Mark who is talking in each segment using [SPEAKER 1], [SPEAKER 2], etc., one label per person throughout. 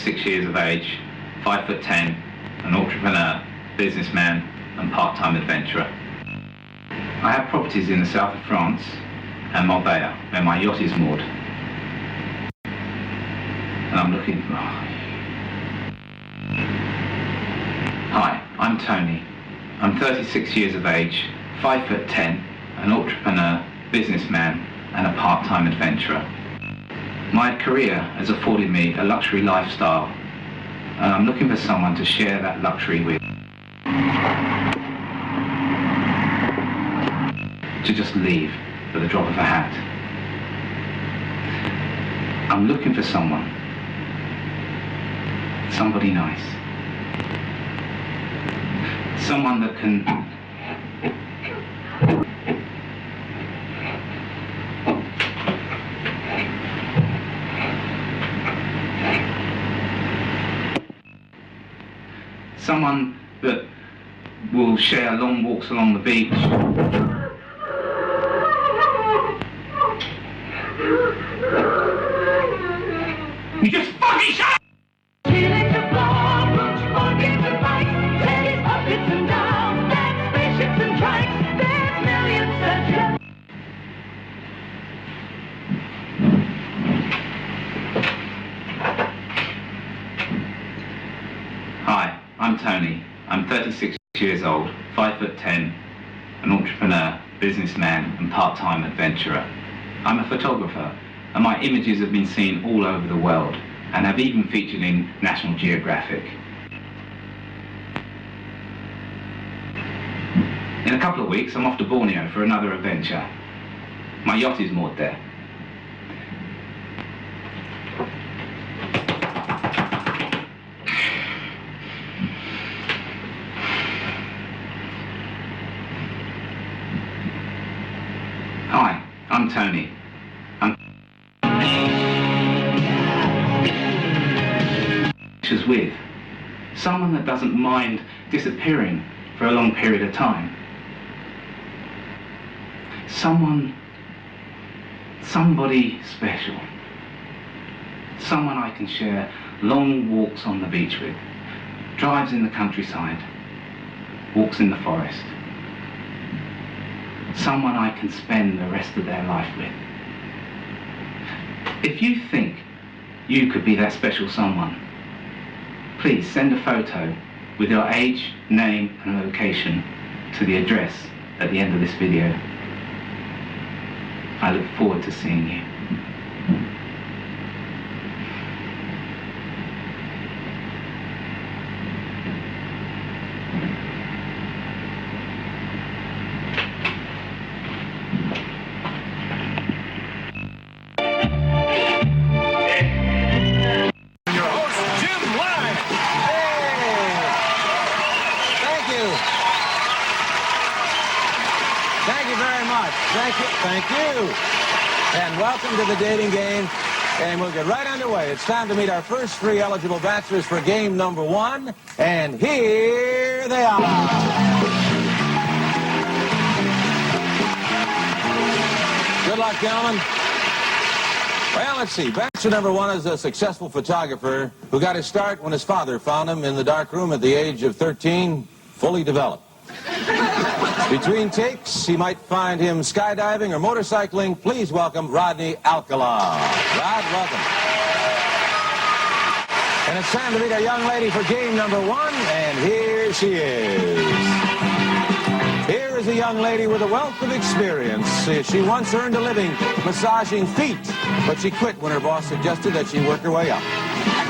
[SPEAKER 1] 36 years of age, 5'10", an entrepreneur, businessman and part-time adventurer. I have properties in the south of France and Marbella, where my yacht is moored. And I'm looking for... Hi, I'm Tony. I'm 36 years of age, 5'10", an entrepreneur, businessman and a part-time adventurer. My career has afforded me a luxury lifestyle, and I'm looking for someone to share that luxury with. To just leave at the drop of a hat. I'm looking for someone. Somebody nice. Someone that can... Someone that will share long walks along the beach. You just fucking shut up! Hi, I'm Tony. I'm 36 years old, 5'10", an entrepreneur, businessman and part-time adventurer. I'm a photographer, and my images have been seen all over the world and have even featured in National Geographic. In a couple of weeks, I'm off to Borneo for another adventure. My yacht is moored there. Hi, I'm Tony. With someone that doesn't mind disappearing for a long period of time. Somebody special. Someone I can share long walks on the beach with, drives in the countryside, walks in the forest. Someone I can spend the rest of their life with. If you think you could be that special someone, please send a photo with your age, name and location to the address at the end of this video. I look forward to seeing you.
[SPEAKER 2] Thank you. And welcome to the dating game. And we'll get right underway. It's time to meet our first three eligible bachelors for game number 1. And here they are. Good luck, gentlemen. Well, let's see. Bachelor number 1 is a successful photographer who got his start when his father found him in the dark room at the age of 13, fully developed. Between takes, he might find him skydiving or motorcycling. Please welcome Rodney Alcala. Rod, welcome. And it's time to meet our young lady for game number 1, and here she is. Here is a young lady with a wealth of experience. She once earned a living massaging feet, but she quit when her boss suggested that she work her way up.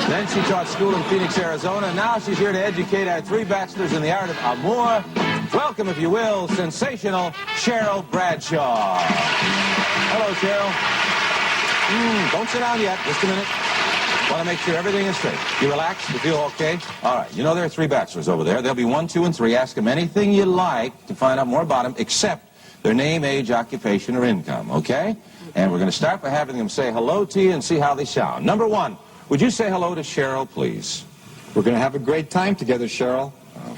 [SPEAKER 2] Then she taught school in Phoenix, Arizona. Now she's here to educate our 3 bachelors in the art of amour. Welcome, if you will, sensational Cheryl Bradshaw. Hello, Cheryl. Don't sit down yet. Just a minute. Want to make sure everything is straight. You relaxed? You feel okay? All right. You know there are 3 bachelors over there. There'll be 1, 2, and 3. Ask them anything you like to find out more about them, except their name, age, occupation, or income, okay? And we're going to start by having them say hello to you and see how they sound. Number 1, would you say hello to Cheryl, please?
[SPEAKER 3] We're going to have a great time together, Cheryl.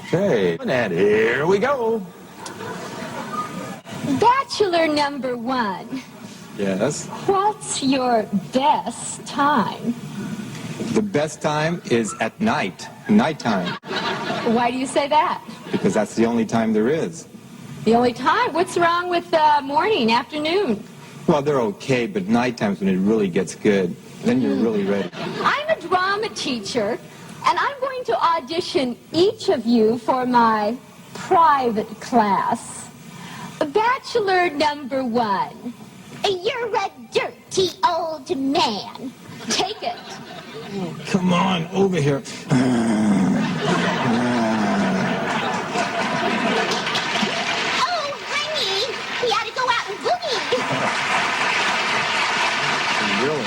[SPEAKER 2] Okay, and here we go.
[SPEAKER 4] Bachelor number 1.
[SPEAKER 3] Yes?
[SPEAKER 4] What's your best time?
[SPEAKER 3] The best time is at night, nighttime,
[SPEAKER 4] Why do you say that?
[SPEAKER 3] because that's the only time there is.
[SPEAKER 4] The only time? What's wrong with morning, afternoon?
[SPEAKER 3] Well, they're okay, but nighttime's when it really gets good. Then you're really ready.
[SPEAKER 4] I'm a drama teacher, and I'm going to audition each of you for my private class. Bachelor number 1.
[SPEAKER 5] You're a dirty old man.
[SPEAKER 4] Take it.
[SPEAKER 3] Come on, over here.
[SPEAKER 5] Oh, honey, we ought to go out and boogie.
[SPEAKER 3] Really?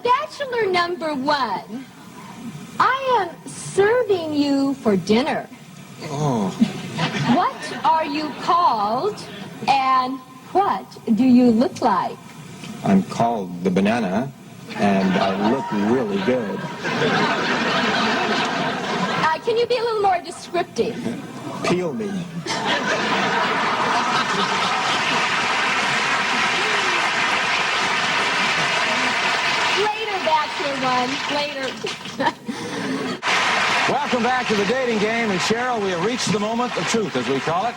[SPEAKER 4] Bachelor number 1. I am serving you for dinner.
[SPEAKER 3] Oh,
[SPEAKER 4] What are you called, and what do you look like?
[SPEAKER 3] I'm called the banana, and I look really good.
[SPEAKER 4] Can you be a little more descriptive?
[SPEAKER 3] Peel me.
[SPEAKER 4] Later, Bachelor 1, later.
[SPEAKER 2] Welcome back to the dating game. And Cheryl, we have reached the moment of truth, as we call it.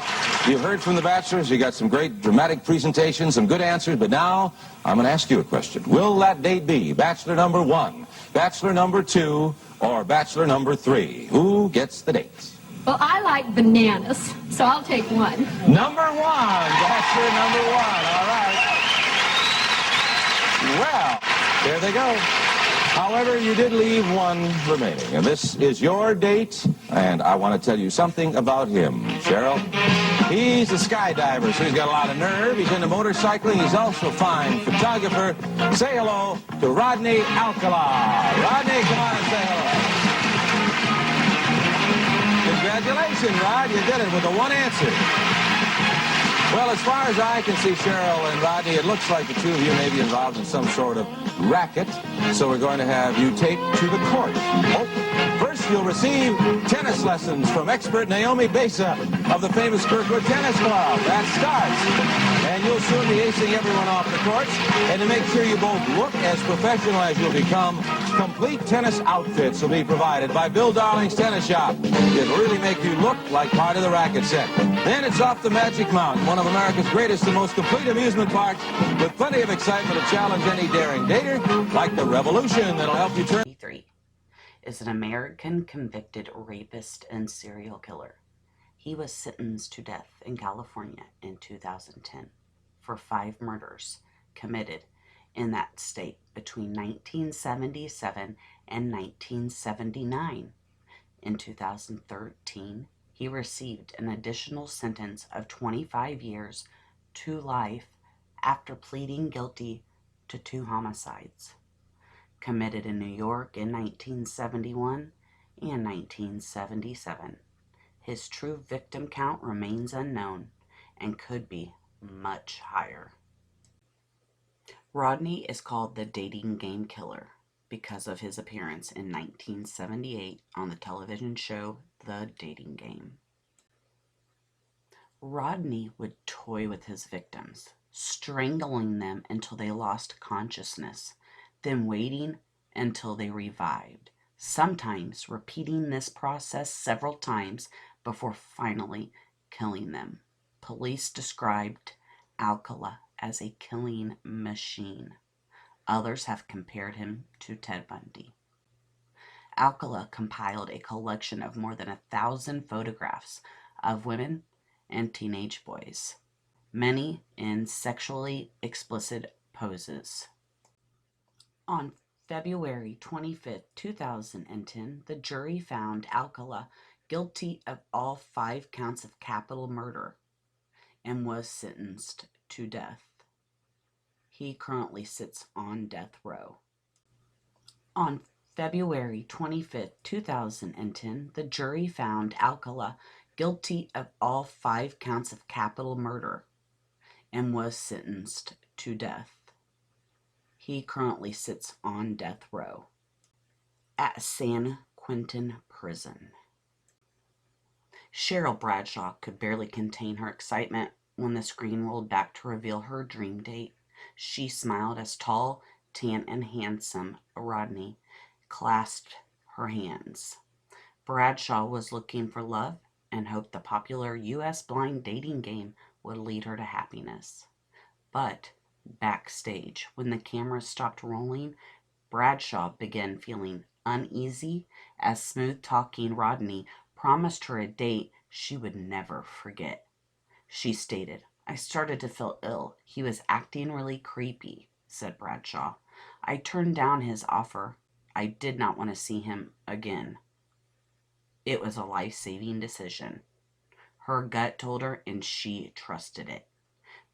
[SPEAKER 2] You've heard from the bachelors. You got some great dramatic presentations, some good answers. But now I'm going to ask you a question. Will that date be bachelor number 1, bachelor number 2, or bachelor number 3? Who gets the dates?
[SPEAKER 4] Well, I like bananas, so I'll take 1.
[SPEAKER 2] Number 1, bachelor number 1. All right. Well, there they go. However, you did leave one remaining, and this is your date, and I want to tell you something about him, Cheryl. He's a skydiver, so he's got a lot of nerve. He's into motorcycling. He's also a fine photographer. Say hello to Rodney Alcala. Rodney, come on and say hello. Congratulations, Rod. You did it with the one answer. Well, as far as I can see, Cheryl and Rodney, it looks like the two of you may be involved in some sort of racket. So we're going to have you take to the court. Oh, first, you'll receive tennis lessons from expert Naomi Besa of the famous Kirkwood Tennis Club. That starts. And you'll soon be acing everyone off the courts. And to make sure you both look as professional as you'll become, complete tennis outfits will be provided by Bill Darling's Tennis Shop. It'll really make you look like part of the racket set. Then it's off the Magic Mountain, one of America's greatest and most complete amusement parks, with plenty of excitement to challenge any daring dater, like the Revolution that'll help you turn.
[SPEAKER 6] 23 is an American convicted rapist and serial killer. He was sentenced to death in California in 2010 for 5 murders committed in that state between 1977 and 1979. In 2013, he received an additional sentence of 25 years to life after pleading guilty to 2 homicides committed in New York in 1971 and 1977. His true victim count remains unknown and could be much higher. Rodney is called the dating game killer because of his appearance in 1978 on the television show The Dating Game. Rodney would toy with his victims, strangling them until they lost consciousness, then waiting until they revived, sometimes repeating this process several times before finally killing them. Police described Alcala as a killing machine. Others have compared him to Ted Bundy. Alcala compiled a collection of more than 1,000 photographs of women and teenage boys, many in sexually explicit poses. On February 25, 2010, the jury found Alcala guilty of all 5 counts of capital murder and was sentenced to death. He currently sits on death row. On February 25, 2010, the jury found Alcala guilty of all 5 counts of capital murder and was sentenced to death. He currently sits on death row at San Quentin Prison. Cheryl Bradshaw could barely contain her excitement when the screen rolled back to reveal her dream date. She smiled as tall, tan, and handsome Rodney clasped her hands. Bradshaw was looking for love and hoped the popular U.S. blind dating game would lead her to happiness. But backstage, when the camera stopped rolling, Bradshaw began feeling uneasy as smooth-talking Rodney promised her a date she would never forget. She stated, "I started to feel ill. He was acting really creepy," said Bradshaw. "I turned down his offer. I did not want to see him again. It was a life-saving decision." Her gut told her, and she trusted it.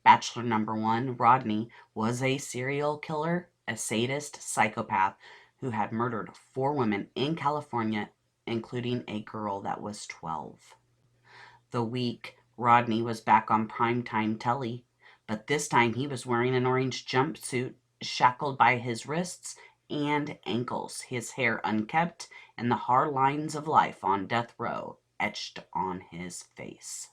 [SPEAKER 6] Bachelor number 1, Rodney, was a serial killer, a sadist psychopath who had murdered 4 women in California, including a girl that was 12. The week Rodney was back on primetime telly, but this time he was wearing an orange jumpsuit, shackled by his wrists and ankles, his hair unkempt, and the hard lines of life on death row etched on his face.